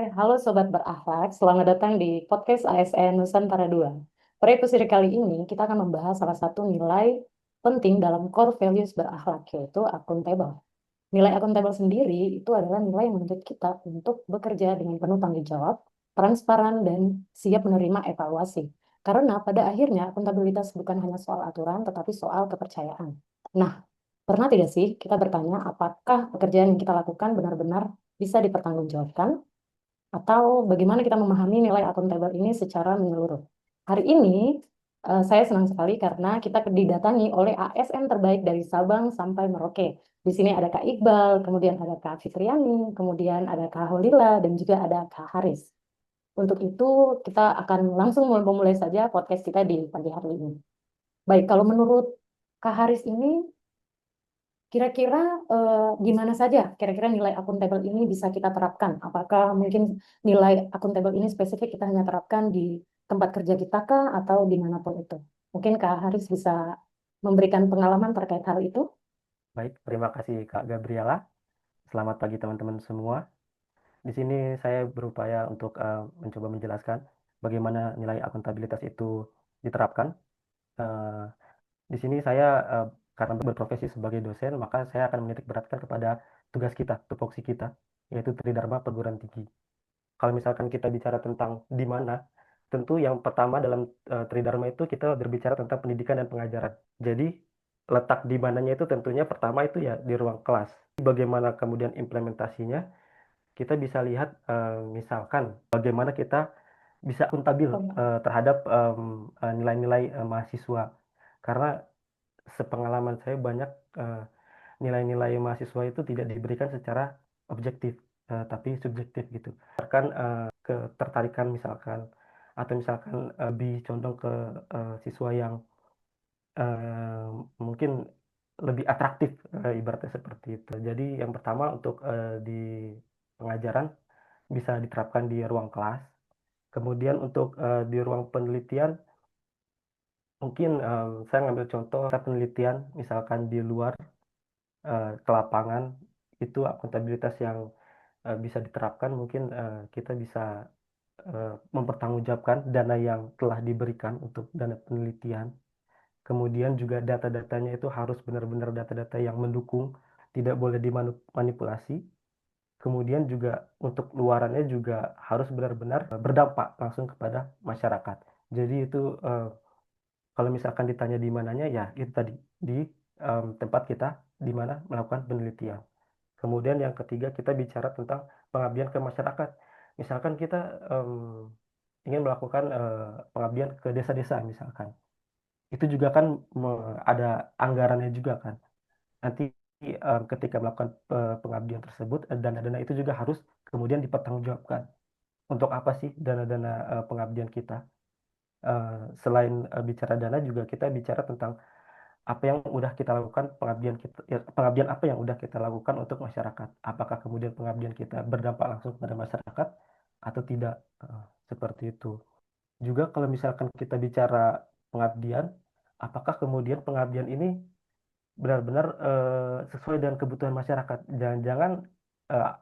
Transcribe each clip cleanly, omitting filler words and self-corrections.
Halo Sobat Berakhlak, selamat datang di podcast ASN Nusantara 2. Pada episode kali ini, kita akan membahas salah satu nilai penting dalam core values berakhlak, yaitu akuntabel. Nilai akuntabel sendiri itu adalah nilai yang menuntut kita untuk bekerja dengan penuh tanggung jawab, transparan, dan siap menerima evaluasi. Karena pada akhirnya akuntabilitas bukan hanya soal aturan, tetapi soal kepercayaan. Nah, pernah tidak sih kita bertanya apakah pekerjaan yang kita lakukan benar-benar bisa dipertanggungjawabkan? Atau bagaimana kita memahami nilai akuntabel ini secara menyeluruh. Hari ini saya senang sekali karena kita didatangi oleh ASN terbaik dari Sabang sampai Merauke. Di sini ada Kak Iqbal, kemudian ada Kak Fitriani, kemudian ada Kak Holila, dan juga ada Kak Haris. Untuk itu kita akan langsung memulai saja podcast kita di pagi hari ini. Baik, kalau menurut Kak Haris ini kira-kira gimana saja kira-kira nilai akuntabel ini bisa kita terapkan? Apakah mungkin nilai akuntabel ini spesifik kita hanya terapkan di tempat kerja kita kah atau dimanapun itu? Mungkin Kak Haris bisa memberikan pengalaman terkait hal itu? Baik, terima kasih Kak Gabriela. Selamat pagi teman-teman semua. Di sini saya berupaya untuk mencoba menjelaskan bagaimana nilai akuntabilitas itu diterapkan. Eh, di sini saya karena berprofesi sebagai dosen, maka saya akan menitik beratkan kepada tugas kita, tupoksi kita, yaitu Tridharma Perguruan Tinggi. Kalau misalkan kita bicara tentang di mana, tentu yang pertama dalam Tridharma itu kita berbicara tentang pendidikan dan pengajaran. Jadi letak di mananya itu tentunya pertama itu ya di ruang kelas. Bagaimana kemudian implementasinya, kita bisa lihat misalkan bagaimana kita bisa akuntabel terhadap nilai-nilai mahasiswa. Karena sepengalaman saya banyak eh, nilai-nilai mahasiswa itu tidak diberikan secara objektif, tapi subjektif gitu. Misalkan ketertarikan misalkan, atau misalkan lebih condong ke siswa yang eh, mungkin lebih atraktif, ibaratnya seperti itu. Jadi yang pertama untuk di pengajaran bisa diterapkan di ruang kelas. Kemudian untuk di ruang penelitian, mungkin saya ngambil contoh penelitian misalkan di luar ke lapangan, itu akuntabilitas yang bisa diterapkan. Mungkin kita bisa mempertanggungjawabkan dana yang telah diberikan untuk dana penelitian. Kemudian juga data-datanya itu harus benar-benar data-data yang mendukung, tidak boleh dimanipulasi. Kemudian juga untuk luarannya juga harus benar-benar berdampak langsung kepada masyarakat. Jadi itu kalau misalkan ditanya di mananya, ya itu tadi di tempat kita di mana melakukan penelitian. Kemudian yang ketiga kita bicara tentang pengabdian ke masyarakat. Misalkan kita em, ingin melakukan pengabdian ke desa-desa misalkan. Itu juga kan ada anggarannya juga kan. Nanti ketika melakukan pengabdian tersebut, dana-dana itu juga harus kemudian dipertanggungjawabkan. Untuk apa sih dana-dana pengabdian kita? Selain bicara dana juga kita bicara tentang apa yang udah kita lakukan, pengabdian kita, ya, pengabdian apa yang udah kita lakukan untuk masyarakat. Apakah kemudian pengabdian kita berdampak langsung kepada masyarakat atau tidak? Seperti itu. Juga kalau misalkan kita bicara pengabdian, apakah kemudian pengabdian ini benar-benar sesuai dengan kebutuhan masyarakat? Jangan-jangan eh,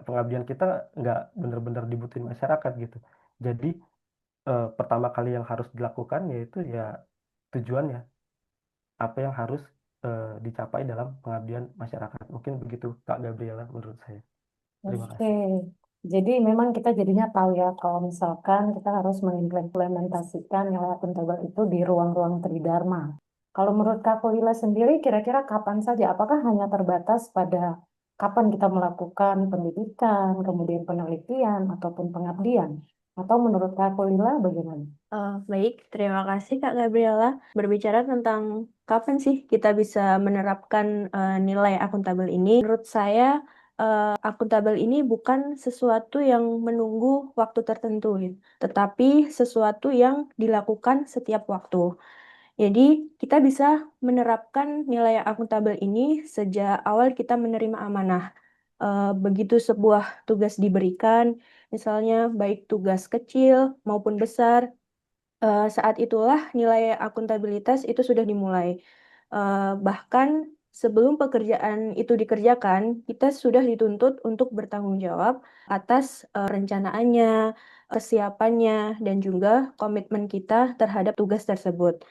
pengabdian kita nggak benar-benar dibutuhin masyarakat gitu. Jadi pertama kali yang harus dilakukan yaitu ya tujuannya, apa yang harus dicapai dalam pengabdian masyarakat. Mungkin begitu Kak Gabriela menurut saya. Terima Oke, kasih. jadi memang kita jadinya tahu ya kalau misalkan kita harus mengimplementasikan nilai akuntabel itu di ruang-ruang tridharma. Kalau menurut Kak Lila sendiri, kira-kira kapan saja? Apakah hanya terbatas pada kapan kita melakukan pendidikan, kemudian penelitian, ataupun pengabdian? Atau menurut Kak Lila bagaimana? Baik, terima kasih Kak Gabriela. Berbicara tentang kapan sih kita bisa menerapkan nilai akuntabel ini, menurut saya akuntabel ini bukan sesuatu yang menunggu waktu tertentu, gitu, tetapi sesuatu yang dilakukan setiap waktu. Jadi kita bisa menerapkan nilai akuntabel ini sejak awal kita menerima amanah. Begitu sebuah tugas diberikan, misalnya baik tugas kecil maupun besar, saat itulah nilai akuntabilitas itu sudah dimulai. Bahkan sebelum pekerjaan itu dikerjakan, kita sudah dituntut untuk bertanggung jawab atas rencanaannya, kesiapannya, dan juga komitmen kita terhadap tugas tersebut.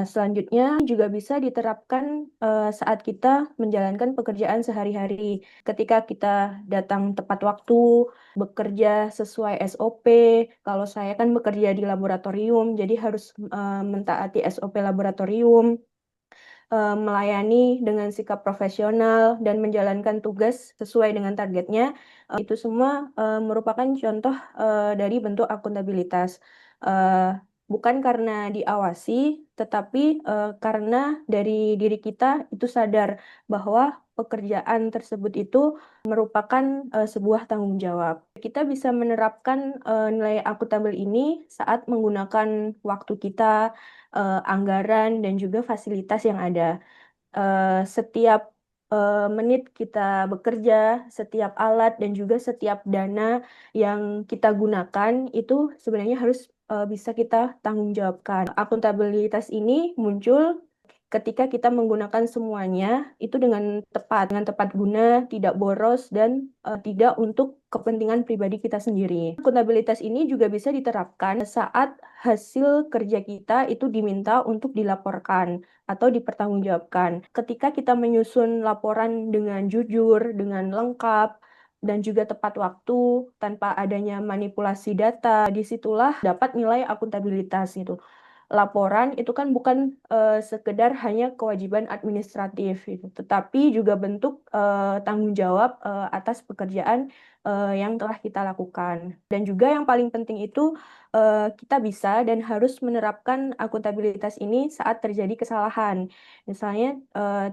Selanjutnya juga bisa diterapkan saat kita menjalankan pekerjaan sehari-hari. Ketika kita datang tepat waktu, bekerja sesuai SOP. Kalau saya kan bekerja di laboratorium, jadi harus mentaati SOP laboratorium, melayani dengan sikap profesional dan menjalankan tugas sesuai dengan targetnya. Itu semua merupakan contoh dari bentuk akuntabilitas. Bukan karena diawasi, tetapi karena dari diri kita itu sadar bahwa pekerjaan tersebut itu merupakan sebuah tanggung jawab. Kita bisa menerapkan nilai akuntabel ini saat menggunakan waktu kita, anggaran, dan juga fasilitas yang ada. Setiap menit kita bekerja, setiap alat, dan juga setiap dana yang kita gunakan itu sebenarnya harus bisa kita tanggung jawabkan. Akuntabilitas ini muncul ketika kita menggunakan semuanya itu dengan tepat guna, tidak boros, dan tidak untuk kepentingan pribadi kita sendiri. Akuntabilitas ini juga bisa diterapkan saat hasil kerja kita itu diminta untuk dilaporkan atau dipertanggungjawabkan. Ketika kita menyusun laporan dengan jujur, dengan lengkap, dan juga tepat waktu, tanpa adanya manipulasi data, disitulah dapat nilai akuntabilitas itu. Laporan itu kan bukan sekedar hanya kewajiban administratif gitu, tetapi juga bentuk tanggung jawab atas pekerjaan yang telah kita lakukan. Dan juga yang paling penting itu kita bisa dan harus menerapkan akuntabilitas ini saat terjadi kesalahan. Misalnya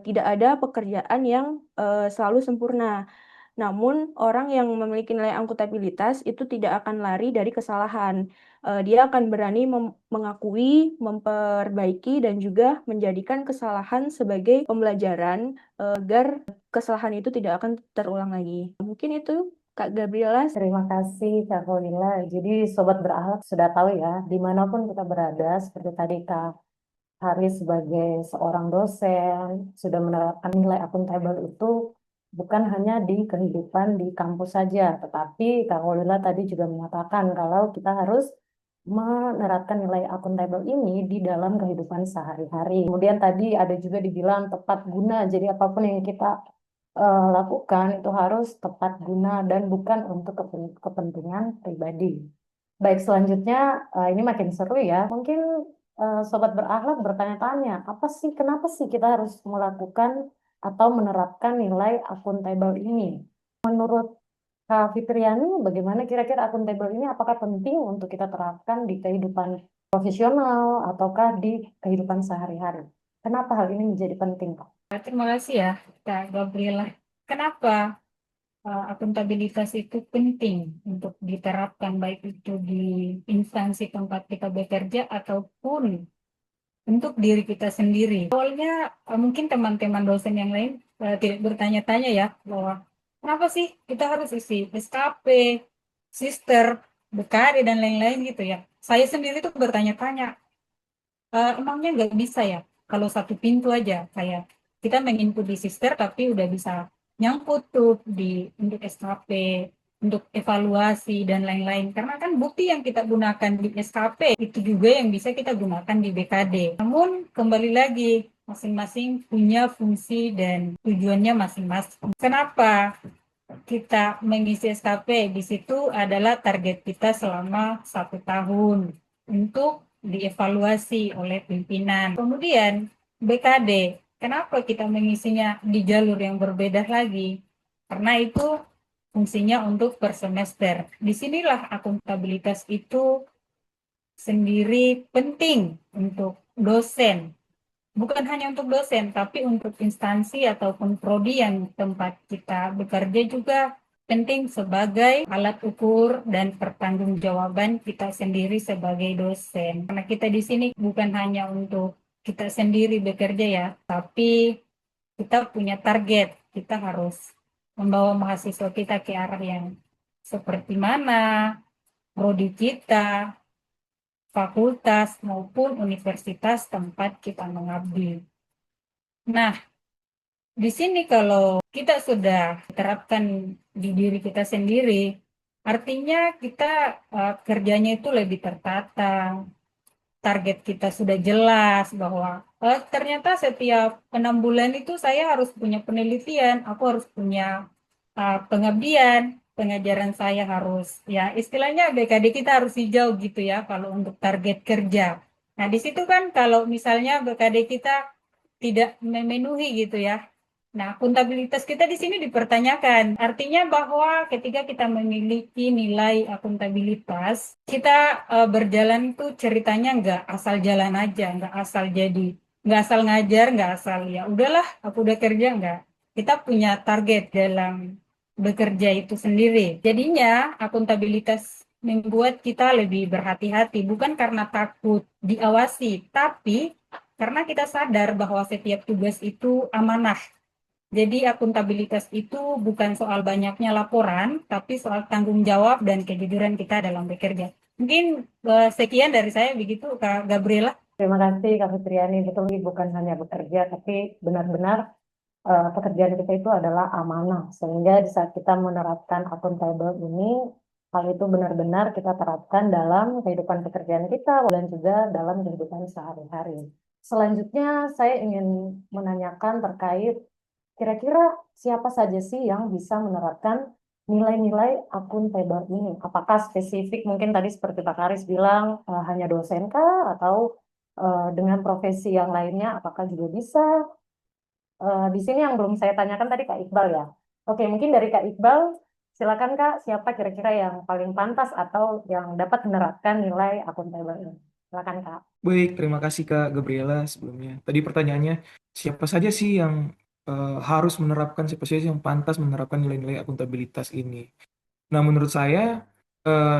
tidak ada pekerjaan yang selalu sempurna. Namun, orang yang memiliki nilai akuntabilitas itu tidak akan lari dari kesalahan. Dia akan berani mengakui, memperbaiki, dan juga menjadikan kesalahan sebagai pembelajaran agar kesalahan itu tidak akan terulang lagi. Mungkin itu, Kak Gabriela. Terima kasih Kak Kolila. Jadi Sobat Berakhlak sudah tahu ya, dimanapun kita berada, seperti tadi Kak Haris sebagai seorang dosen, sudah menerapkan nilai akuntabel itu bukan hanya di kehidupan di kampus saja, tetapi Kak Kolila tadi juga mengatakan kalau kita harus menerapkan nilai akuntabel ini di dalam kehidupan sehari-hari. Kemudian tadi ada juga dibilang tepat guna, jadi apapun yang kita lakukan itu harus tepat guna dan bukan untuk kepentingan pribadi. Baik, selanjutnya ini makin seru ya. Mungkin sobat berakhlak bertanya-tanya, apa sih, kenapa sih kita harus melakukan atau menerapkan nilai akuntabel ini? Menurut Kak Fitriani, bagaimana kira-kira akuntabel ini? Apakah penting untuk kita terapkan di kehidupan profesional ataukah di kehidupan sehari-hari? Kenapa hal ini menjadi penting, Kak? Terima kasih ya, Kak Gabriela. Kenapa akuntabilitas itu penting untuk diterapkan baik itu di instansi tempat kita bekerja ataupun untuk diri kita sendiri. Awalnya mungkin teman-teman dosen yang lain tidak bertanya-tanya ya bahwa kenapa sih kita harus isi SKP, Sister, BKD dan lain-lain gitu ya. Saya sendiri tuh bertanya-tanya, emangnya nggak bisa ya kalau satu pintu aja kayak kita menginput di Sister tapi udah bisa nyangkut tuh di untuk SKP, untuk evaluasi dan lain-lain, karena kan bukti yang kita gunakan di SKP itu juga yang bisa kita gunakan di BKD. Namun kembali lagi masing-masing punya fungsi dan tujuannya masing-masing. Kenapa kita mengisi SKP? Di situ adalah target kita selama 1 tahun untuk dievaluasi oleh pimpinan. Kemudian BKD, kenapa kita mengisinya di jalur yang berbeda lagi? Karena itu fungsinya untuk per semester. Disinilah akuntabilitas itu sendiri penting untuk dosen. Bukan hanya untuk dosen, tapi untuk instansi ataupun prodi yang tempat kita bekerja juga penting sebagai alat ukur dan pertanggungjawaban kita sendiri sebagai dosen. Karena kita di sini bukan hanya untuk kita sendiri bekerja ya, tapi kita punya target. Kita harus membawa mahasiswa kita ke arah yang seperti mana, prodi kita, fakultas maupun universitas tempat kita mengabdi. Nah, di sini kalau kita sudah terapkan di diri kita sendiri, artinya kita kerjanya itu lebih tertata, target kita sudah jelas bahwa ternyata setiap 6 bulan itu saya harus punya penelitian, aku harus punya pengabdian, pengajaran saya harus, ya istilahnya BKD kita harus hijau gitu ya kalau untuk target kerja. Nah di situ kan kalau misalnya BKD kita tidak memenuhi gitu ya. Nah, akuntabilitas kita di sini dipertanyakan. Artinya bahwa ketika kita memiliki nilai akuntabilitas, kita berjalan tuh ceritanya nggak asal jalan aja, nggak asal jadi, nggak asal ngajar, nggak asal ya udahlah aku udah kerja, nggak. Kita punya target dalam bekerja itu sendiri. Jadinya akuntabilitas membuat kita lebih berhati-hati, bukan karena takut diawasi, tapi karena kita sadar bahwa setiap tugas itu amanah. Jadi akuntabilitas itu bukan soal banyaknya laporan, tapi soal tanggung jawab dan kejujuran kita dalam bekerja. Mungkin sekian dari saya begitu, Kak Gabriela. Terima kasih Kak Fitriani. Betul, bukan hanya bekerja, tapi benar-benar pekerjaan kita itu adalah amanah. Sehingga di saat kita menerapkan akuntabel ini, hal itu benar-benar kita terapkan dalam kehidupan pekerjaan kita dan juga dalam kehidupan sehari-hari. Selanjutnya, saya ingin menanyakan terkait kira-kira siapa saja sih yang bisa menerapkan nilai-nilai akuntabel ini? Apakah spesifik mungkin tadi seperti Pak Karis bilang hanya dosen kah atau dengan profesi yang lainnya apakah juga bisa? Di sini yang belum saya tanyakan tadi Kak Iqbal ya. Oke, mungkin dari Kak Iqbal, silakan Kak, siapa kira-kira yang paling pantas atau yang dapat menerapkan nilai akuntabel ini? Silakan Kak. Baik, terima kasih Kak Gabriela sebelumnya. Tadi pertanyaannya, siapa saja sih yang harus menerapkan, siapa saja yang pantas menerapkan nilai-nilai akuntabilitas ini? Nah, menurut saya,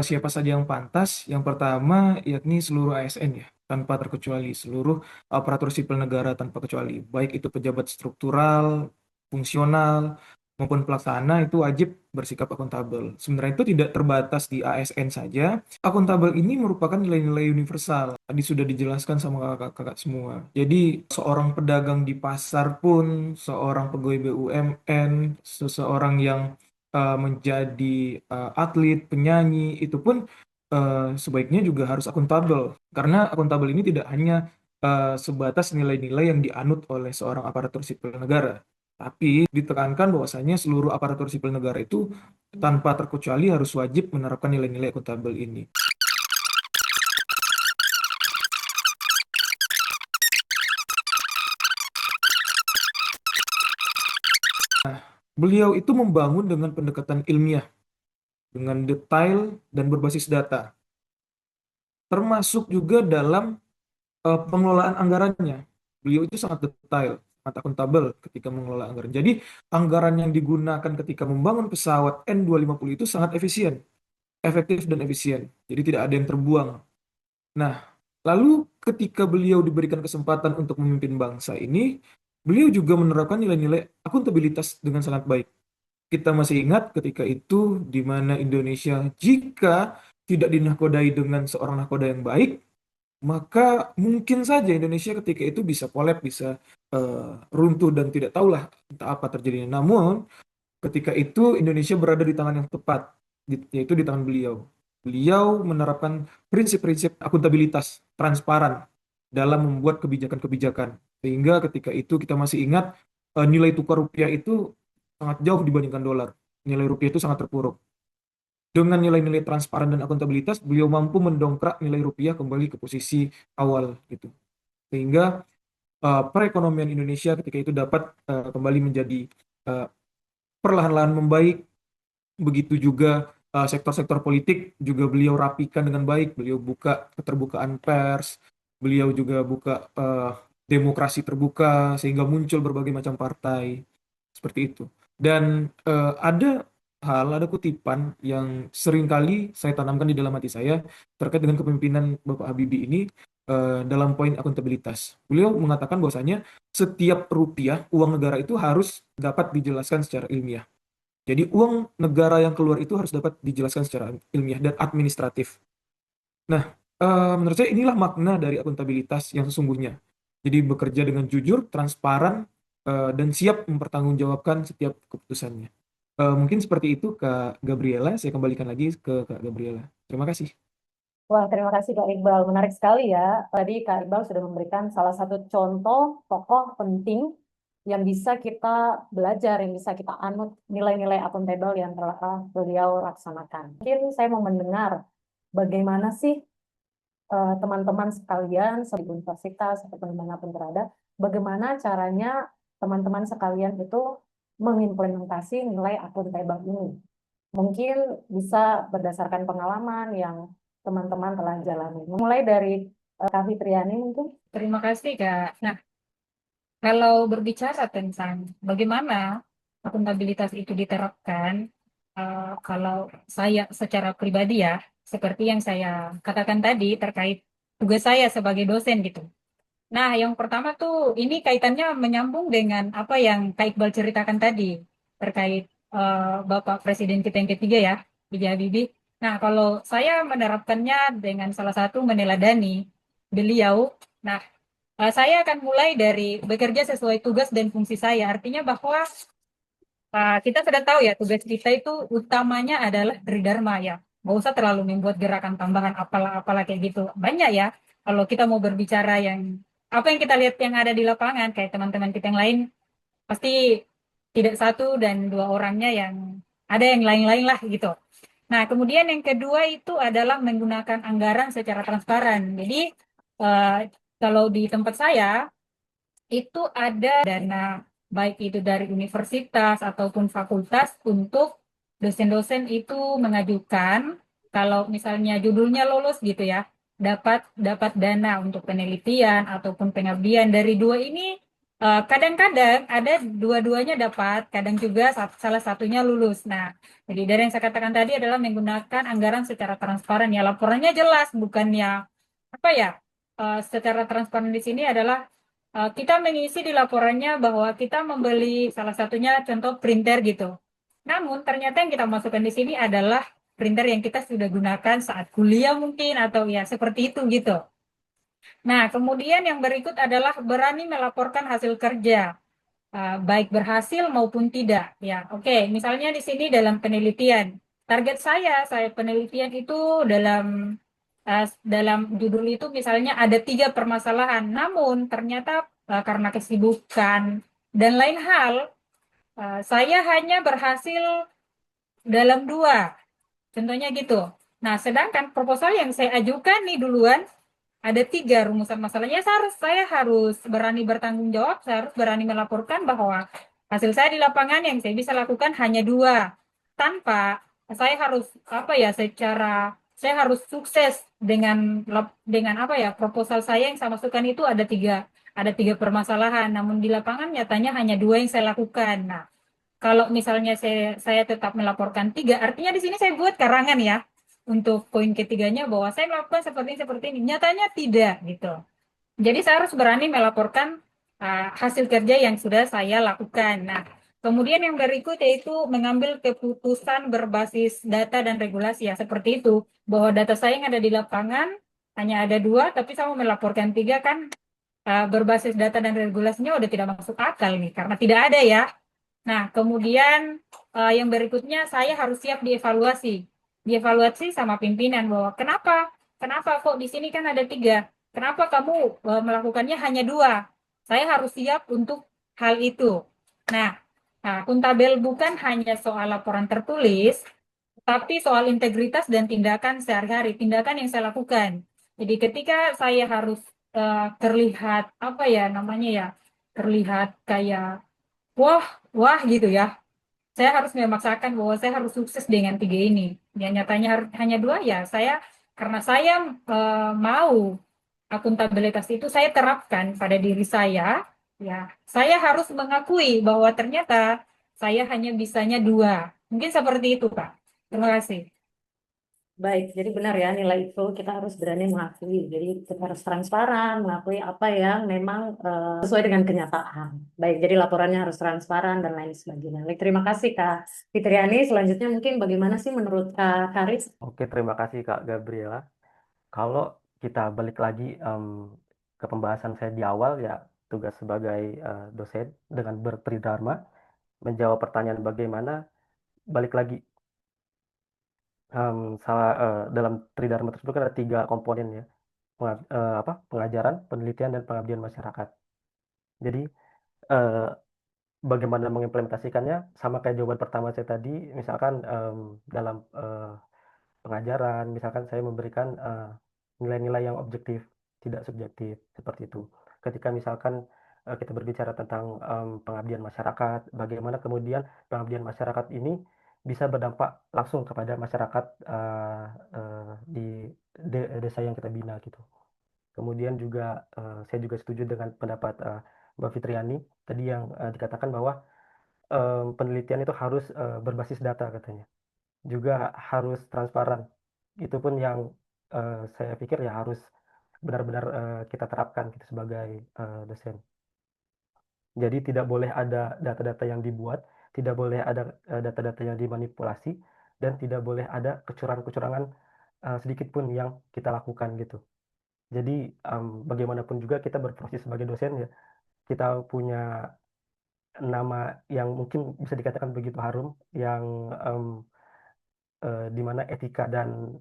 siapa saja yang pantas? Yang pertama, yakni seluruh ASN ya, tanpa terkecuali, seluruh aparatur sipil negara tanpa kecuali, baik itu pejabat struktural, fungsional, maupun pelaksana itu wajib bersikap akuntabel. Sebenarnya itu tidak terbatas di ASN saja. Akuntabel ini merupakan nilai-nilai universal. Tadi sudah dijelaskan sama kakak-kakak semua. Jadi seorang pedagang di pasar pun, seorang pegawai BUMN, seseorang yang menjadi atlet, penyanyi, itu pun sebaiknya juga harus akuntabel. Karena akuntabel ini tidak hanya sebatas nilai-nilai yang dianut oleh seorang aparatur sipil negara, tapi ditekankan bahwasanya seluruh aparatur sipil negara itu tanpa terkecuali harus wajib menerapkan nilai-nilai akuntabel ini. Beliau itu membangun dengan pendekatan ilmiah, dengan detail dan berbasis data, termasuk juga dalam pengelolaan anggarannya. Beliau itu sangat detail, sangat akuntabel ketika mengelola anggaran. Jadi anggaran yang digunakan ketika membangun pesawat N250 itu sangat efisien, efektif dan efisien. Jadi tidak ada yang terbuang. Nah, lalu ketika beliau diberikan kesempatan untuk memimpin bangsa ini, beliau juga menerapkan nilai-nilai akuntabilitas dengan sangat baik. Kita masih ingat ketika itu di mana Indonesia jika tidak dinahkodai dengan seorang nahkoda yang baik, maka mungkin saja Indonesia ketika itu bisa kolab, bisa runtuh dan tidak tahulah entah apa terjadinya. Namun ketika itu Indonesia berada di tangan yang tepat, yaitu di tangan beliau. Beliau menerapkan prinsip-prinsip akuntabilitas, transparan dalam membuat kebijakan-kebijakan. Sehingga ketika itu kita masih ingat nilai tukar rupiah itu sangat jauh dibandingkan dolar. Nilai rupiah itu sangat terpuruk. Dengan nilai-nilai transparan dan akuntabilitas, beliau mampu mendongkrak nilai rupiah kembali ke posisi awal gitu. Sehingga perekonomian Indonesia ketika itu dapat kembali menjadi perlahan-lahan membaik. Begitu juga sektor-sektor politik juga beliau rapikan dengan baik. Beliau buka keterbukaan pers, beliau juga buka demokrasi terbuka sehingga muncul berbagai macam partai seperti itu. Dan ada kutipan yang seringkali saya tanamkan di dalam hati saya terkait dengan kepemimpinan Bapak Habibie ini dalam poin akuntabilitas. Beliau mengatakan bahwasanya setiap rupiah uang negara itu harus dapat dijelaskan secara ilmiah. Jadi uang negara yang keluar itu harus dapat dijelaskan secara ilmiah dan administratif. Nah, menurut saya inilah makna dari akuntabilitas yang sesungguhnya. Jadi bekerja dengan jujur, transparan, dan siap mempertanggungjawabkan setiap keputusannya. Mungkin seperti itu Kak Gabriela. Saya kembalikan lagi ke Kak Gabriela. Terima kasih. Wah, terima kasih Kak Iqbal. Menarik sekali ya. Tadi Kak Iqbal sudah memberikan salah satu contoh tokoh penting yang bisa kita belajar, yang bisa kita anut nilai-nilai akuntabel yang telah beliau laksanakan. Mungkin saya mau mendengar bagaimana sih teman-teman sekalian di universitas ataupun dimanapun berada, bagaimana caranya teman-teman sekalian itu mengimplementasi nilai akuntabel ini. Mungkin bisa berdasarkan pengalaman yang teman-teman telah jalani. Mulai dari Kak Fitriani mungkin. Terima kasih, Kak. Nah, kalau berbicara tentang bagaimana akuntabilitas itu diterapkan, kalau saya secara pribadi ya, seperti yang saya katakan tadi terkait tugas saya sebagai dosen gitu. Nah, yang pertama tuh ini kaitannya menyambung dengan apa yang Kak Iqbal ceritakan tadi terkait Bapak Presiden kita yang ketiga ya, B.J. Habibie. Nah, kalau saya menerapkannya dengan salah satu meneladani beliau, nah saya akan mulai dari bekerja sesuai tugas dan fungsi saya. Artinya bahwa kita sudah tahu ya tugas kita itu utamanya adalah tridharma ya. Nggak usah terlalu membuat gerakan tambahan apalah-apalah kayak gitu. Banyak ya kalau kita mau berbicara yang apa yang kita lihat yang ada di lapangan kayak teman-teman kita yang lain pasti tidak satu dan dua orangnya yang ada yang lain-lain lah gitu. Nah, kemudian yang kedua itu adalah menggunakan anggaran secara transparan. Jadi eh, kalau di tempat saya itu ada dana baik itu dari universitas ataupun fakultas untuk dosen-dosen itu mengajukan kalau misalnya judulnya lolos gitu ya, dapat dapat dana untuk penelitian ataupun pengabdian dari dua ini kadang-kadang ada dua-duanya dapat, kadang juga salah satunya lulus. Nah, jadi dari yang saya katakan tadi adalah menggunakan anggaran secara transparan ya, laporannya jelas, bukannya apa ya? Secara transparan di sini adalah kita mengisi di laporannya bahwa kita membeli salah satunya contoh printer gitu. Namun ternyata yang kita masukkan di sini adalah printer yang kita sudah gunakan saat kuliah mungkin atau ya seperti itu gitu. Nah, kemudian yang berikut adalah berani melaporkan hasil kerja, baik berhasil maupun tidak. Ya, oke. Misalnya di sini dalam penelitian, target saya penelitian itu dalam judul itu misalnya ada 3 permasalahan. Namun ternyata karena kesibukan dan lain hal, saya hanya berhasil dalam 2. Contohnya gitu. Nah, sedangkan proposal yang saya ajukan nih duluan ada 3 rumusan masalahnya. Saya harus berani bertanggung jawab, saya harus berani melaporkan bahwa hasil saya di lapangan yang saya bisa lakukan hanya 2. Tanpa saya harus apa ya saya harus sukses dengan apa ya proposal saya yang saya masukkan itu ada tiga permasalahan. Namun di lapangan nyatanya hanya 2 yang saya lakukan. Nah, kalau misalnya saya tetap melaporkan 3, artinya di sini saya buat karangan ya untuk poin ketiganya bahwa saya melakukan seperti ini. Nyatanya tidak gitu. Jadi saya harus berani melaporkan hasil kerja yang sudah saya lakukan. Nah, kemudian yang berikut yaitu mengambil keputusan berbasis data dan regulasi ya seperti itu. Bahwa data saya yang ada di lapangan hanya ada 2, tapi saya mau melaporkan 3 kan berbasis data dan regulasinya udah tidak masuk akal nih karena tidak ada ya. Nah, kemudian yang berikutnya saya harus siap dievaluasi. Dievaluasi sama pimpinan bahwa kenapa kok di sini kan ada 3. Kenapa kamu melakukannya hanya 2? Saya harus siap untuk hal itu. Nah, akuntabel bukan hanya soal laporan tertulis, tapi soal integritas dan tindakan sehari-hari, tindakan yang saya lakukan. Jadi ketika saya harus terlihat apa ya namanya ya, terlihat kayak wah, wah gitu ya. Saya harus memaksakan bahwa saya harus sukses dengan 3 ini. Ya nyatanya hanya 2 ya. Karena saya mau akuntabilitas itu saya terapkan pada diri saya. Ya, saya harus mengakui bahwa ternyata saya hanya bisanya 2. Mungkin seperti itu, Kak. Terima kasih. Baik, jadi benar ya nilai itu kita harus berani mengakui. Jadi kita harus transparan, mengakui apa yang memang sesuai dengan kenyataan. Baik, jadi laporannya harus transparan dan lain sebagainya. Baik, terima kasih Kak Fitriani. Selanjutnya mungkin bagaimana sih menurut Kak Karis? Oke, terima kasih Kak Gabriela. Kalau kita balik lagi ke pembahasan saya di awal ya, tugas sebagai dosen dengan bertridharma, menjawab pertanyaan bagaimana, balik lagi dalam tridharma tersebut kan ada 3 komponen ya, pengajaran, penelitian, dan pengabdian masyarakat. Jadi eh, bagaimana mengimplementasikannya sama kayak jawaban pertama saya tadi, misalkan dalam pengajaran, misalkan saya memberikan nilai-nilai yang objektif, tidak subjektif, seperti itu. Ketika misalkan kita berbicara tentang pengabdian masyarakat, bagaimana kemudian pengabdian masyarakat ini bisa berdampak langsung kepada masyarakat di desa yang kita bina gitu. Kemudian juga saya juga setuju dengan pendapat Mbak Fitriani tadi yang dikatakan bahwa penelitian itu harus berbasis data katanya. Juga harus transparan. Itu pun yang saya pikir ya harus benar-benar kita terapkan gitu sebagai dosen. Jadi tidak boleh ada data-data yang dibuat, tidak boleh ada data-data yang dimanipulasi, dan tidak boleh ada kecurangan-kecurangan sedikit pun yang kita lakukan gitu. Jadi bagaimanapun juga kita berprofesi sebagai dosen ya, kita punya nama yang mungkin bisa dikatakan begitu harum, yang di mana etika dan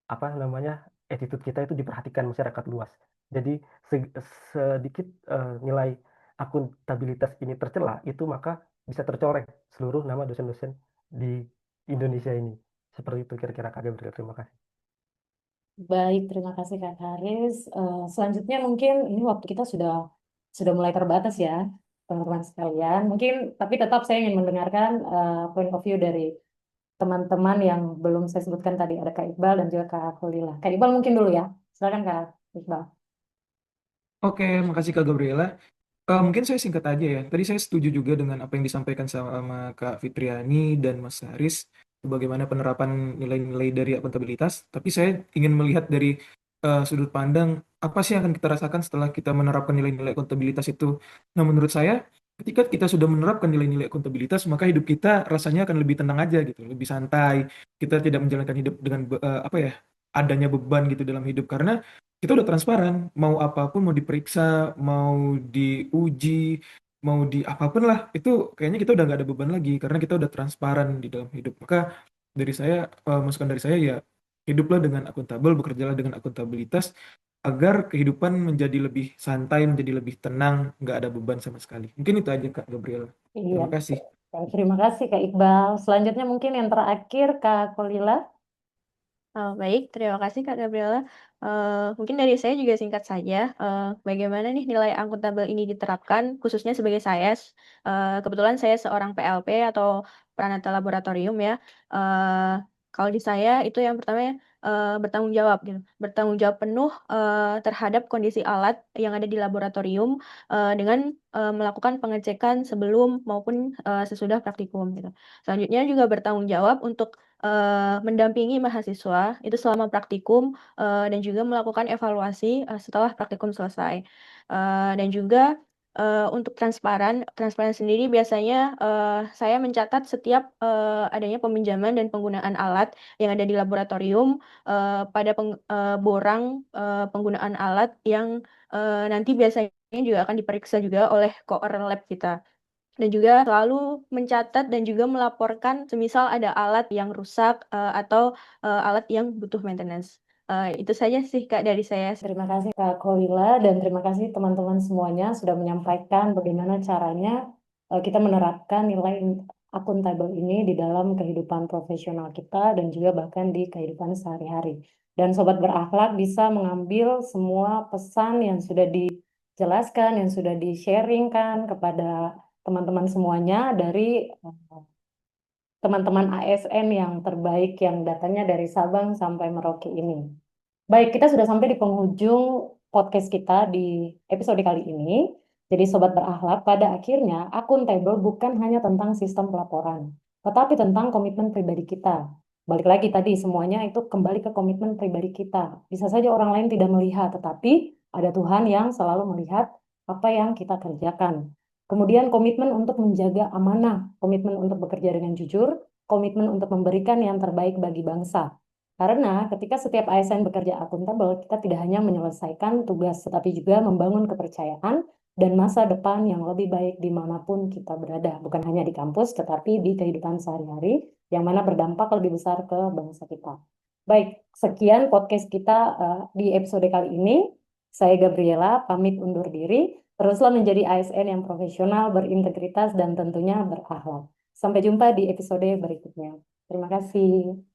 apa namanya attitude kita itu diperhatikan masyarakat luas. Jadi sedikit nilai akuntabilitas ini tercela, itu maka bisa tercoreng seluruh nama dosen-dosen di Indonesia ini. Seperti itu kira-kira Kak Gabriel. Terima kasih. Baik, terima kasih Kak Haris. Selanjutnya mungkin ini waktu kita sudah mulai terbatas ya, teman-teman sekalian. Mungkin tapi tetap saya ingin mendengarkan point of view dari teman-teman yang belum saya sebutkan tadi. Ada Kak Iqbal dan juga Kak Khulila. Kak Iqbal mungkin dulu ya. Silakan Kak Iqbal. Oke, makasih Kak Gabriela. Mungkin saya singkat aja ya. Tadi saya setuju juga dengan apa yang disampaikan sama Kak Fitriani dan Mas Haris, bagaimana penerapan nilai-nilai dari akuntabilitas. Tapi saya ingin melihat dari sudut pandang apa sih yang akan kita rasakan setelah kita menerapkan nilai-nilai akuntabilitas itu. Nah, menurut saya, ketika kita sudah menerapkan nilai-nilai akuntabilitas, maka hidup kita rasanya akan lebih tenang aja gitu, lebih santai. Kita tidak menjalankan hidup dengan apa ya, adanya beban gitu dalam hidup karena kita udah transparan, mau apapun mau diperiksa, mau diuji, mau di apapun lah, itu kayaknya kita udah nggak ada beban lagi karena kita udah transparan di dalam hidup. Maka dari saya, masukan dari saya ya, hiduplah dengan akuntabel, bekerjalah dengan akuntabilitas agar kehidupan menjadi lebih santai, menjadi lebih tenang, nggak ada beban sama sekali. Mungkin itu aja Kak Gabriel. Iya, Terima kasih. terima kasih Kak Iqbal. Selanjutnya mungkin yang terakhir Kak Khulila. Baik, terima kasih Kak Gabriela. Mungkin dari saya juga singkat saja, bagaimana nih nilai akuntabel ini diterapkan, khususnya sebagai saya. Kebetulan saya seorang PLP atau Pranata Laboratorium ya. Kalau di saya itu yang pertama ya, bertanggung jawab gitu, bertanggung jawab penuh terhadap kondisi alat yang ada di laboratorium dengan melakukan pengecekan sebelum maupun sesudah praktikum gitu. Selanjutnya juga bertanggung jawab untuk mendampingi mahasiswa itu selama praktikum dan juga melakukan evaluasi setelah praktikum selesai. Dan juga untuk transparan sendiri biasanya saya mencatat setiap adanya peminjaman dan penggunaan alat yang ada di laboratorium pada borang penggunaan alat yang nanti biasanya juga akan diperiksa juga oleh koor lab kita. Dan juga selalu mencatat dan juga melaporkan semisal ada alat yang rusak atau alat yang butuh maintenance. Itu saja sih Kak dari saya. Terima kasih Kak Khulila dan terima kasih teman-teman semuanya sudah menyampaikan bagaimana caranya kita menerapkan nilai akuntabel ini di dalam kehidupan profesional kita dan juga bahkan di kehidupan sehari-hari. Dan Sobat Berakhlak bisa mengambil semua pesan yang sudah dijelaskan, yang sudah di-sharingkan kepada teman-teman semuanya dari teman-teman ASN yang terbaik yang datanya dari Sabang sampai Merauke ini. Baik, kita sudah sampai di penghujung podcast kita di episode kali ini. Jadi Sobat Berakhlak, pada akhirnya akuntabel bukan hanya tentang sistem pelaporan, tetapi tentang komitmen pribadi kita. Balik lagi tadi, semuanya itu kembali ke komitmen pribadi kita. Bisa saja orang lain tidak melihat, tetapi ada Tuhan yang selalu melihat apa yang kita kerjakan. Kemudian komitmen untuk menjaga amanah, komitmen untuk bekerja dengan jujur, komitmen untuk memberikan yang terbaik bagi bangsa. Karena ketika setiap ASN bekerja akuntabel, kita tidak hanya menyelesaikan tugas, tetapi juga membangun kepercayaan dan masa depan yang lebih baik dimanapun kita berada. Bukan hanya di kampus, tetapi di kehidupan sehari-hari, yang mana berdampak lebih besar ke bangsa kita. Baik, sekian podcast kita di episode kali ini. Saya Gabriela, pamit undur diri. Teruslah menjadi ASN yang profesional, berintegritas, dan tentunya berakhlak. Sampai jumpa di episode berikutnya. Terima kasih.